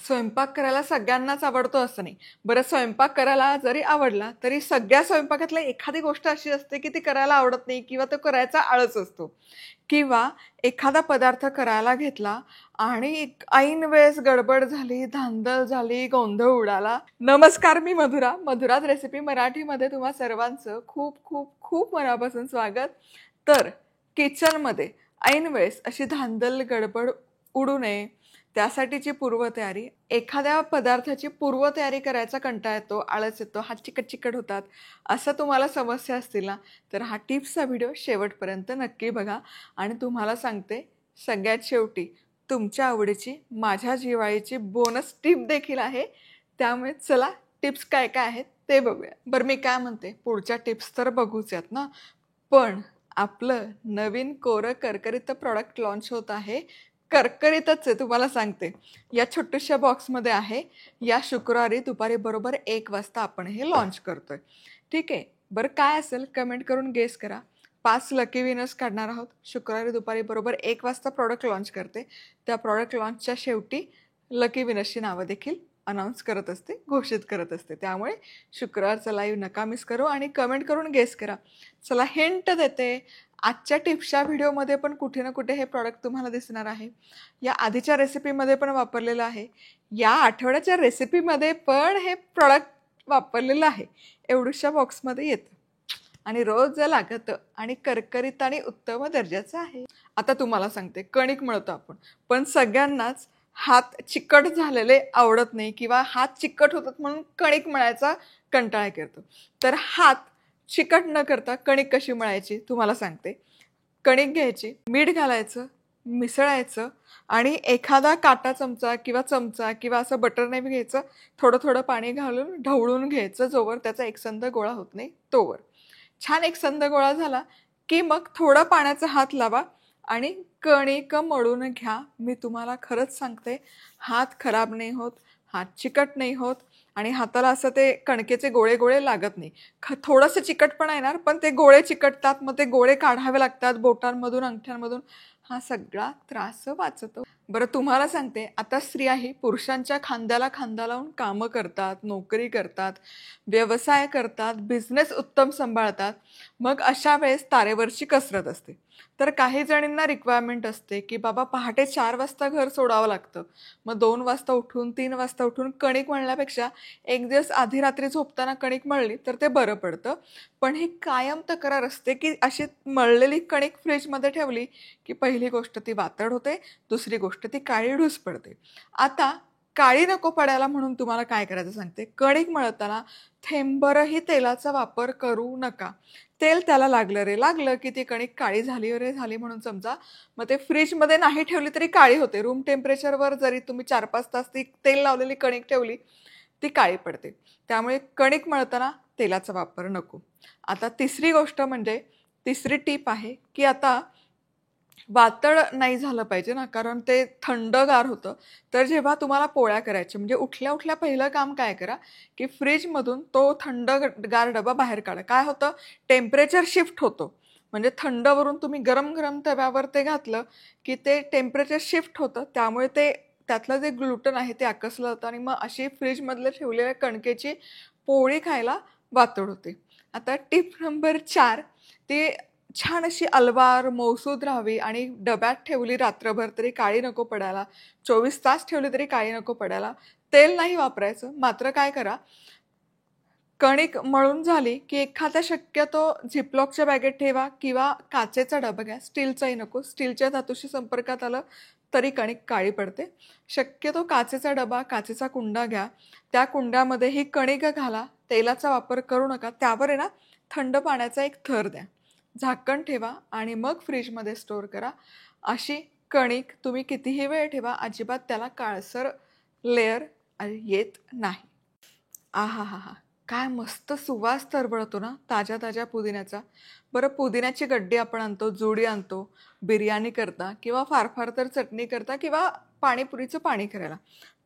स्वयंपाक करायला सगळ्यांनाच आवडतो असं नाही. बरं, स्वयंपाक करायला जरी आवडला तरी सगळ्या स्वयंपाकातली एखादी गोष्ट अशी असते की ती करायला आवडत नाही किंवा तो करायचा आळस असतो. किंवा एखादा पदार्थ करायला घेतला आणि ऐन वेळेस गडबड झाली, धांदल झाली, गोंधळ उडाला. नमस्कार, मी मधुरा. मधुराज रेसिपी मराठीमध्ये तुम्हा सर्वांचं खूप खूप खूप मनापासून स्वागत. तर किचनमध्ये ऐन वेळेस अशी धांदल गडबड उडू नये त्यासाठीची पूर्वतयारी, एखाद्या पदार्थाची पूर्वतयारी करायचा कंटाळा येतो, आळस येतो, हात चिकट चिकट होतात, असं तुम्हाला समस्या असतील ना, तर हा टिप्सचा व्हिडिओ शेवटपर्यंत नक्की बघा. आणि तुम्हाला सांगते, सगळ्यात शेवटी तुमच्या आवडीची, माझ्या जिव्हाळीची बोनस टिप देखील आहे. त्यामुळे चला टिप्स काय काय आहेत ते बघूया. बरं, मी काय म्हणते, पुढच्या टिप्स तर बघूच यात ना, पण आपलं नवीन कोरं करकरीत प्रॉडक्ट लॉन्च होत आहे. करकरीतच आहे, तुम्हाला सांगते. या छोट्याशा बॉक्समध्ये आहे. या शुक्रवारी दुपारी बरोबर 1 वाजता आपण हे लॉन्च करतोय. ठीक आहे. बरं, काय असेल कमेंट करून गेस करा. 5 लकी विनर्स काढणार आहोत. शुक्रवारी दुपारी बरोबर 1 वाजता प्रॉडक्ट लॉन्च करते. त्या प्रॉडक्ट लॉन्चच्या शेवटी लकी विनर्सची नावं देखील अनाऊन्स करत असते, घोषित करत असते. त्यामुळे शुक्रवारचा लाईव्ह नका मिस करू आणि कमेंट करून गेस करा. चला, हिंट देते. आजच्या टिप्सच्या व्हिडिओमध्ये पण कुठे ना कुठे हे प्रॉडक्ट तुम्हाला दिसणार आहे. या आधीच्या रेसिपीमध्ये पण वापरलेलं आहे. या आठवड्याच्या रेसिपीमध्ये पण हे प्रॉडक्ट वापरलेलं आहे. एवढ्याशा बॉक्समध्ये येतं आणि रोज लागतं आणि करकरीत आणि उत्तम दर्जाचं आहे. आता तुम्हाला सांगते, कणिक मळतो आपण, पण सगळ्यांनाच हात चिकट झालेले आवडत नाही किंवा हात चिकट होतात म्हणून कणिक मळायचा कंटाळा करतो. तर हात चिकट न करता कणिक कशी मळायची तुम्हाला सांगते. कणिक घ्यायची, मीठ घालायचं, मिसळायचं आणि एखादा काटा चमचा किंवा असं बटर नाही घ्यायचं, थोडं थोडं पाणी घालून ढवळून घ्यायचं जोवर त्याचा एकसंध गोळा होत नाही तोवर. छान एकसंध गोळा झाला की मग थोडा पाण्याचा हात लावा आणि कणिक मळून घ्या. मी तुम्हाला खरंच सांगते, हात खराब नाही होत, हात चिकट नाही होत आणि हाताला असं ते कणकेचे गोळे गोळे लागत नाही. थोडंसं चिकटपणा येणार, पण ते गोळे चिकटतात, मग ते गोळे काढावे लागतात बोटांमधून, अंगठ्यांमधून. हा सगळा त्रास वाचतो. बरं, तुम्हाला सांगते, आता स्त्रिया ही पुरुषांच्या खांद्याला खांदा लावून कामं करतात, नोकरी करतात, व्यवसाय करतात, बिझनेस उत्तम सांभाळतात. मग अशा वेळेस तारेवरची कसरत असते. तर काही जणींना रिक्वायरमेंट असते की बाबा पहाटे 4 वाजता घर सोडावं लागतं, मग 2 वाजता उठून 3 वाजता उठून कणिक मळण्यापेक्षा एक दिवस आधी रात्री झोपताना कणिक मळली तर ते बरं पडतं. पण ही कायम तक्रार असते की अशी मळलेली कणिक फ्रीजमध्ये ठेवली की पहिली गोष्ट ती वातड होते, दुसरी गोष्ट ती काळी ढूस पडते. आता काळी नको पडायला म्हणून तुम्हाला काय करायचं सांगते. कणिक मळताना थेंबरही तेलाचा वापर करू नका. तेल त्याला लागलं की ती कणिक काळी झाली म्हणून समजा. मग ते फ्रीजमध्ये नाही ठेवली तरी काळी होते. रूम टेम्परेचरवर जरी तुम्ही 4-5 तास ती तेल लावलेली कणिक ठेवली ती काळी पडते. त्यामुळे कणिक मळताना तेलाचा वापर नको. आता तिसरी गोष्ट म्हणजे, तिसरी टीप आहे की आता वातड नाही झालं पाहिजे ना, कारण ते थंडगार होतं. तर जेव्हा तुम्हाला पोळ्या करायच्या म्हणजे उठल्या उठल्या पहिलं काम काय करा की फ्रीजमधून तो थंडगार डबा बाहेर काढा. काय होतं, टेम्परेचर शिफ्ट होतो. म्हणजे थंडवरून तुम्ही गरम गरम तव्यावर ते घातलं की ते टेम्परेचर शिफ्ट होतं. त्यामुळे ते त्यातलं जे ग्लुटन आहे ते आकसलं होतं आणि मग अशी फ्रीजमधलं ठेवलेल्या कणकेची पोळी खायला वातड होते. आता टिप नंबर 4, ती छान अशी अलवार मौसूद राहावी आणि डब्यात ठेवली रात्रभर तरी काळी नको पडायला, 24 तास ठेवली तरी काळी नको पडायला. तेल नाही वापरायचं. मात्र काय करा, कणिक मळून झाली की एखादा शक्यतो झिपलॉकच्या बॅगेत ठेवा किंवा काचेचा डबा घ्या. स्टीलचाही नको, स्टीलच्या धातूशी संपर्कात आलं तरी कणिक काळी पडते. शक्यतो काचेचा डबा, काचेचा कुंडा घ्या. त्या कुंड्यामध्ये ही कणिक घाला. तेलाचा वापर करू नका. त्यावर आहे ना थंड पाण्याचा एक थर द्या, झाकण ठेवा आणि मग फ्रीजमध्ये स्टोअर करा. अशी कणिक तुम्ही कितीही वेळ ठेवा, अजिबात त्याला काळसर लेअर येत नाही. आहा हा हा, काय मस्त सुवास तरबळतो ना ताज्या ताज्या पुदिन्याचा. बरं, पुदिन्याची गड्डी आपण आणतो, जुडी आणतो बिर्याणी करता किंवा फार फार तर चटणी करता किंवा पाणीपुरीचं पाणी करायला.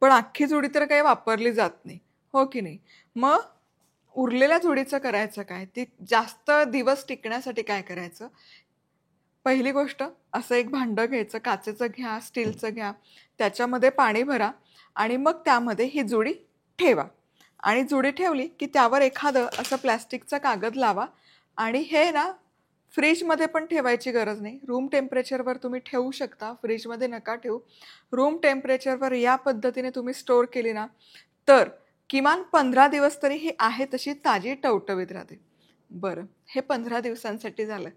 पण अख्खी जुडी तर काही वापरली जात नाही, हो की नाही? मग उरलेल्या जुडीचं करायचं काय? ती जास्त दिवस टिकण्यासाठी काय करायचं? पहिली गोष्ट, असं एक भांडं घ्यायचं, काचेचं घ्या, स्टीलचं घ्या. त्याच्यामध्ये पाणी भरा आणि मग त्यामध्ये ही जुडी ठेवा आणि जुडी ठेवली की त्यावर एखादं असं प्लॅस्टिकचा कागद लावा आणि हे ना फ्रीजमध्ये पण ठेवायची गरज नाही, रूम टेम्परेचरवर तुम्ही ठेवू शकता, फ्रीजमध्ये नका ठेवू. रूम टेम्परेचरवर या पद्धतीने तुम्ही स्टोअर केली ना तर किमान 15 दिवस तरी ही आहे तशी ताजी टवटवीत राहते. बरं, हे 15 दिवसांसाठी झालं.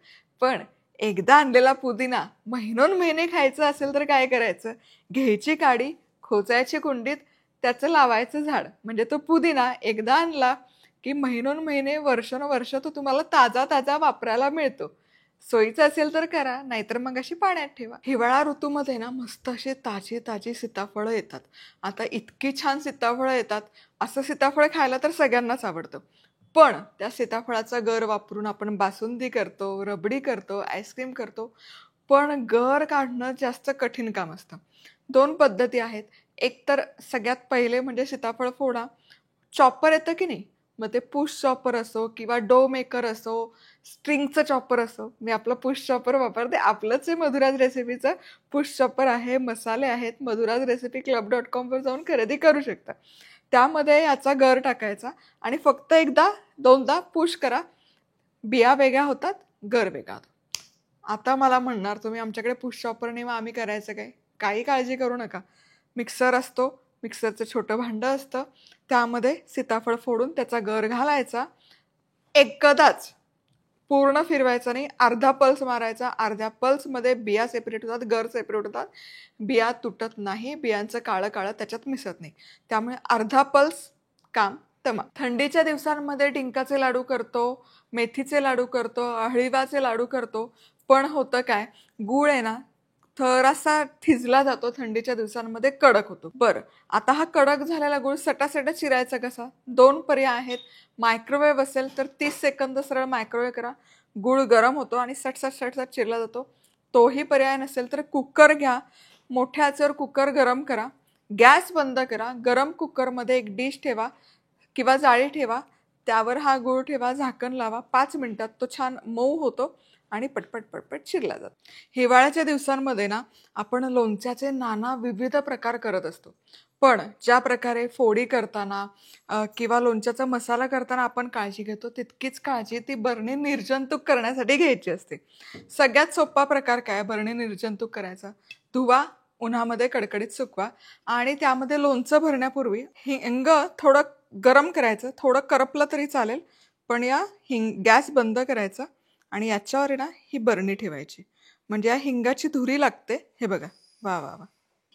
पण एकदा आणलेला पुदिना महिनोन-महिने खायचं असेल तर काय करायचं? घ्यायची काडी, खोचायची कुंडीत, त्याचं लावायचं झाड. म्हणजे तो पुदिना एकदा आणला की महिनोन-महिने, वर्षानुवर्ष तो तुम्हाला ताजा-ताजा वापरायला मिळतो. सोयीचं असेल तर करा, नाहीतर मग अशी पाण्यात ठेवा. हिवाळा ऋतूमध्ये ना मस्त अशी ताजी-ताजी सीताफळं येतात. आता इतकी छान सीताफळं येतात, असं सीताफळ खायला तर सगळ्यांनाच आवडतं. पण त्या सीताफळाचा गर वापरून आपण बासुंदी करतो, रबडी करतो, आईस्क्रीम करतो. पण गर काढणं जास्त कठीण काम असतं. 2 पद्धती आहेत. एक तर सगळ्यात पहिले म्हणजे सीताफळ फोडा. चॉपर येतं की नाही? मग ते पुश चॉपर असो किंवा डो मेकर असो, स्ट्रिंगचं चॉपर असो. मी आपलं पुश चॉपर वापरते. आपलंच आहे मधुराज रेसिपीचं पुश चॉपर आहे, मसाले आहेत. मधुराज रेसिपी club.com वर जाऊन खरेदी करू शकता. त्यामध्ये याचा गर टाकायचा आणि फक्त एकदा दोनदा पुश करा. बिया वेगळ्या होतात, गर वेगळा होतो. आता मला म्हणणार तुम्ही आमच्याकडे पुश चॉपरने मग आम्ही करायचं काय? काही काळजी करू नका. मिक्सर असतो, मिक्सरचं छोटं भांडं असतं, त्यामध्ये सीताफळ फोडून त्याचा गर घालायचा. एकदाच पूर्ण फिरवायचा नाही, अर्धा पल्स मारायचा. अर्ध्या पल्समध्ये बिया सेपरेट होतात, गर सेपरेट होतात. बिया तुटत नाही, बियांचं काळं काळं त्याच्यात मिसळत नाही. त्यामुळे अर्धा पल्स काम तमाम. थंडीच्या दिवसांमध्ये डिंकाचे लाडू करतो, मेथीचे लाडू करतो, हळीवाचे लाडू करतो. पण होतं काय, गूळ आहे ना थरासा थिजला जातो, थंडीच्या दिवसांमध्ये कडक होतो. बरं, आता हा कडक झालेला गूळ सटासटा चिरायचा कसा? 2 पर्याय आहेत. मायक्रोवेव्ह असेल तर 30 सेकंद सरळ मायक्रोवेव्ह करा, गूळ गरम होतो आणि सटसट सटसट चिरला जातो. तोही पर्याय नसेल तर कुकर घ्या, मोठ्या आचेवर कुकर गरम करा, गॅस बंद करा, गरम कुकरमध्ये एक डिश ठेवा किंवा जाळी ठेवा, त्यावर हा गूळ ठेवा, झाकण लावा, 5 मिनिटात तो छान मऊ होतो आणि पटपट पटपट चिरला जातो. हिवाळ्याच्या दिवसांमध्ये ना आपण लोणच्याचे नाना विविध प्रकार करत असतो. पण ज्या प्रकारे फोडी करताना किंवा लोणच्याचा मसाला करताना आपण काळजी घेतो, तितकीच काळजी ती बरणी निर्जंतुक करण्यासाठी घ्यायची असते. सगळ्यात सोपा प्रकार काय बरणी निर्जंतुक करायचा? धुवा, उन्हामध्ये कडकडीत सुकवा आणि त्यामध्ये लोणचं भरण्यापूर्वी हिंग थोडं गरम करायचं, थोडं करपलं तरी चालेल, पण या गॅस बंद करायचा आणि याच्यावर आहे ना ही बरणी ठेवायची. म्हणजे या हिंगाची धुरी लागते, हे बघा, वा वा वा,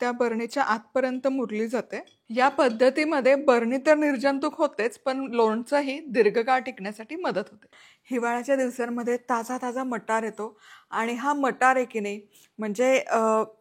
त्या बरणीच्या आतपर्यंत मुरली जाते. या पद्धतीमध्ये बरणी तर निर्जंतुक होतेच, पण लोणचंही दीर्घकाळ टिकण्यासाठी मदत होते. हिवाळ्याच्या दिवसांमध्ये ताजा ताजा मटार येतो आणि हा मटार आहे की नाही म्हणजे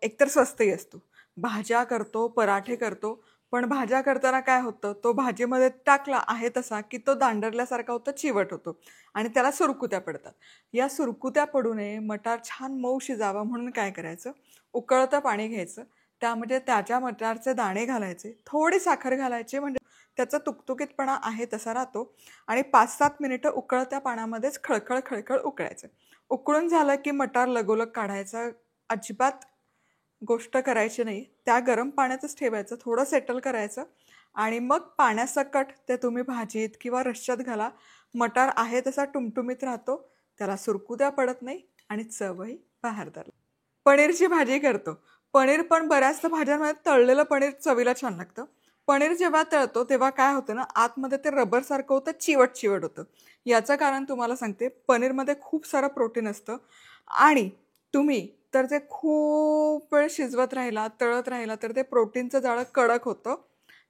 एकतर स्वस्तही असतो. भाज्या करतो, पराठे करतो, पण भाज्या करताना काय होतं, तो भाजीमध्ये टाकला आहे तसा की तो दांडरल्यासारखा होतो, चिवट होतो आणि त्याला सुरकुत्या पडतात. या सुरकुत्या पडू नये, मटार छान मऊ शिजावा म्हणून काय करायचं, उकळतं पाणी घ्यायचं, त्यामध्ये त्याच्या मटारचे दाणे घालायचे, थोडी साखर घालायची म्हणजे त्याचा तुकतुकीतपणा आहे तसा राहतो आणि 5-7 मिनिटं उकळत्या पाण्यामध्येच खळखळ खळखळ उकळायचं. उकळून झालं की मटार लगोलग काढायचा, अजिबात गोष्ट करायची नाही, त्या गरम पाण्यातच ठेवायचं, थोडं सेटल करायचं आणि मग पाण्यासकट ते तुम्ही भाजीत किंवा रश्श्यात घाला. मटार आहे तसा टुमटुमीत राहतो, त्याला सुरकुत्या पडत नाही आणि चवही बहारदार. पनीरची भाजी करतो. पनीर पण बऱ्याचशा भाज्यांमध्ये तळलेलं पनीर चवीला छान लागतं. पनीर जेव्हा तळतो तेव्हा काय होतं ना, आतमध्ये ते रबरसारखं होतं, चिवट चिवट होतं. याचं कारण तुम्हाला सांगते, पनीरमध्ये खूप सारं प्रोटीन असतं आणि तुम्ही तर ते खूप वेळ शिजवत राहिला, तळत राहिला तर ते प्रोटीनचं जाळं कडक होतं,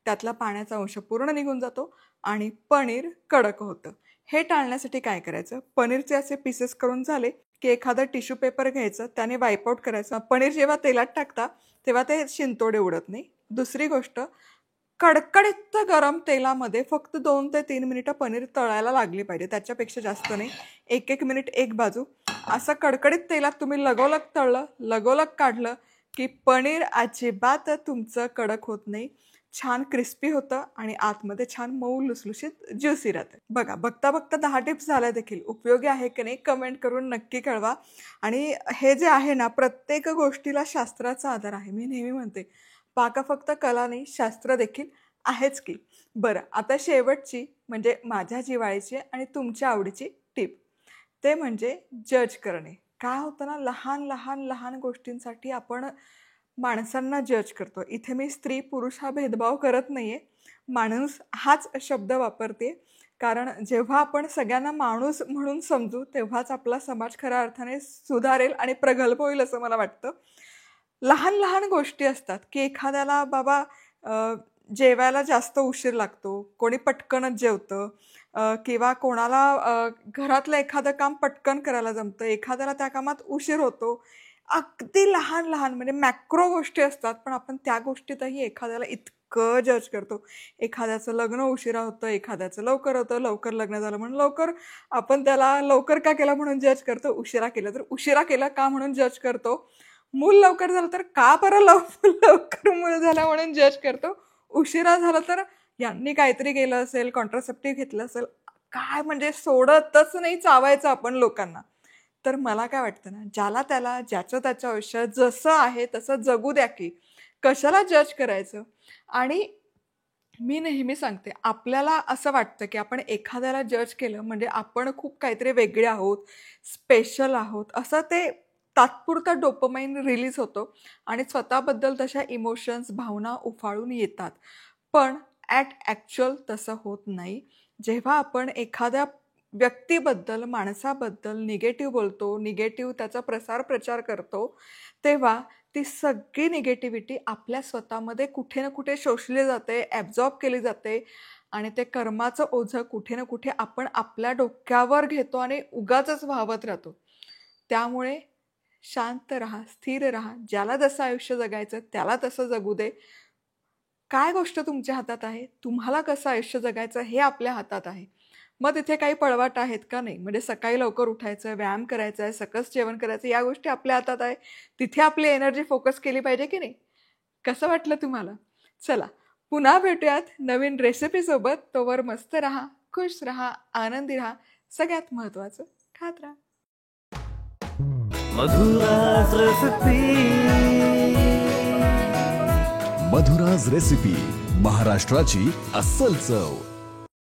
त्यातला पाण्याचा अंश पूर्ण निघून जातो आणि पनीर कडक होतं. हे टाळण्यासाठी काय करायचं, पनीरचे असे पीसेस करून झाले की एखादा टिश्यू पेपर घ्यायचं, त्याने वाईपआउट करायचं. पनीर जेव्हा तेलात टाकता तेव्हा ते शिंतोडे उडत नाही. दुसरी गोष्ट, कडकडीत गरम तेलामध्ये फक्त 2 ते 3 मिनिटं पनीर तळायला लागली पाहिजे, त्याच्यापेक्षा जास्त नाही. 1-1 मिनिट एक बाजू, असं कडकडीत तेलात तुम्ही लगोलग तळलं, लगोलग काढलं की पनीर अजिबात तुमचं कडक होत नाही, छान क्रिस्पी होतं आणि आतमध्ये छान मऊ लुसलुशीत ज्युसी राहतं. बघा, बघता बघता 10 टिप्स झाल्या देखील. उपयोगी आहे की नाही कमेंट करून नक्की कळवा. आणि हे जे आहे ना, प्रत्येक गोष्टीला शास्त्राचा आधार आहे. मी नेहमी म्हणते, पाक फक्त कला नाही, शास्त्र देखील आहेच की. बरं, आता शेवटची म्हणजे माझ्या जिव्हाळीची आणि तुमच्या आवडीची टिप. ते म्हणजे जज करणे. काय होतं ना, लहान गोष्टींसाठी आपण माणसांना जज करतो. इथे मी स्त्री-पुरुष हा भेदभाव करत नाहीये. माणूस हाच शब्द वापरते. कारण जेव्हा आपण सगळ्यांना माणूस म्हणून समजू, तेव्हाच आपला समाज खऱ्या अर्थाने सुधारेल आणि प्रगल्भ होईल असं मला वाटतं. लहान गोष्टी असतात, की एखाद्याला बाबा जेवायला जास्त उशीर लागतो, कोणी पटकनच जेवतं किंवा कोणाला घरातलं एखादं काम पटकन करायला जमतं, एखाद्याला त्या कामात उशीर होतो. अगदी लहान म्हणजे मॅक्रो गोष्टी असतात, पण आपण त्या गोष्टीतही एखाद्याला इतकं जज करतो. एखाद्याचं लग्न उशिरा होतं, एखाद्याचं लवकर होतं, लवकर लग्न झालं म्हणून लवकर आपण त्याला लवकर का केलं म्हणून जज करतो, उशिरा केलं तर उशिरा केलं का म्हणून जज करतो. मूल लवकर झालं तर का बरं लवकर मूल झालं म्हणून जज करतो. उशिरा झालं तर यांनी काहीतरी केलं असेल, कॉन्ट्रासेप्टिव्ह घेतलं असेल. काय म्हणजे सोडतच नाही चावायचं आपण लोकांना. तर मला काय वाटतं ना, ज्याला त्याला ज्याचं त्याचं आयुष्य जसं आहे तसं जगू द्या की. कशाला जज करायचं? आणि मी नेहमी सांगते, आपल्याला असं वाटतं की आपण एखाद्याला जज केलं म्हणजे आपण खूप काहीतरी वेगळे आहोत, स्पेशल आहोत, असं ते तात्पुरता डोपामाइन रिलीज होतो आणि स्वतःबद्दल तशा इमोशन्स, भावना उफाळून येतात. पण ॲक्चुअल तसं होत नाही. जेव्हा आपण एखाद्या व्यक्तीबद्दल, माणसाबद्दल निगेटिव्ह बोलतो, निगेटिव्ह त्याचा प्रसार-प्रचार करतो, तेव्हा ती सगळी निगेटिव्हिटी आपल्या स्वतःमध्ये कुठे ना कुठे शोषली जाते, ॲब्झॉर्ब केली जाते आणि ते कर्माचं ओझं कुठे ना कुठे आपण आपल्या डोक्यावर घेतो आणि उगाचच वाहवत राहतो. त्यामुळे शांत राहा, स्थिर राहा. ज्याला जसं आयुष्य जगायचं त्याला तसं जगू दे. काय गोष्ट तुमच्या हातात आहे? तुम्हाला कसं आयुष्य जगायचं हे आपल्या हातात आहे. मग तिथे काही पळवाट आहेत का? नाही. म्हणजे सकाळी लवकर उठायचं, व्यायाम करायचा आहे, सकस जेवण करायचं, या गोष्टी आपल्या हातात आहे. तिथे आपली एनर्जी फोकस केली पाहिजे की नाही? कसं वाटलं तुम्हाला? चला, पुन्हा भेटूयात नवीन रेसिपीसोबत. तोवर मस्त राहा, खुश राहा, आनंदी राहा. सगळ्यात महत्त्वाचं खात राहा. मधुराज रेसिपी. मधुराज रेसिपी, महाराष्ट्राची अस्सल चव.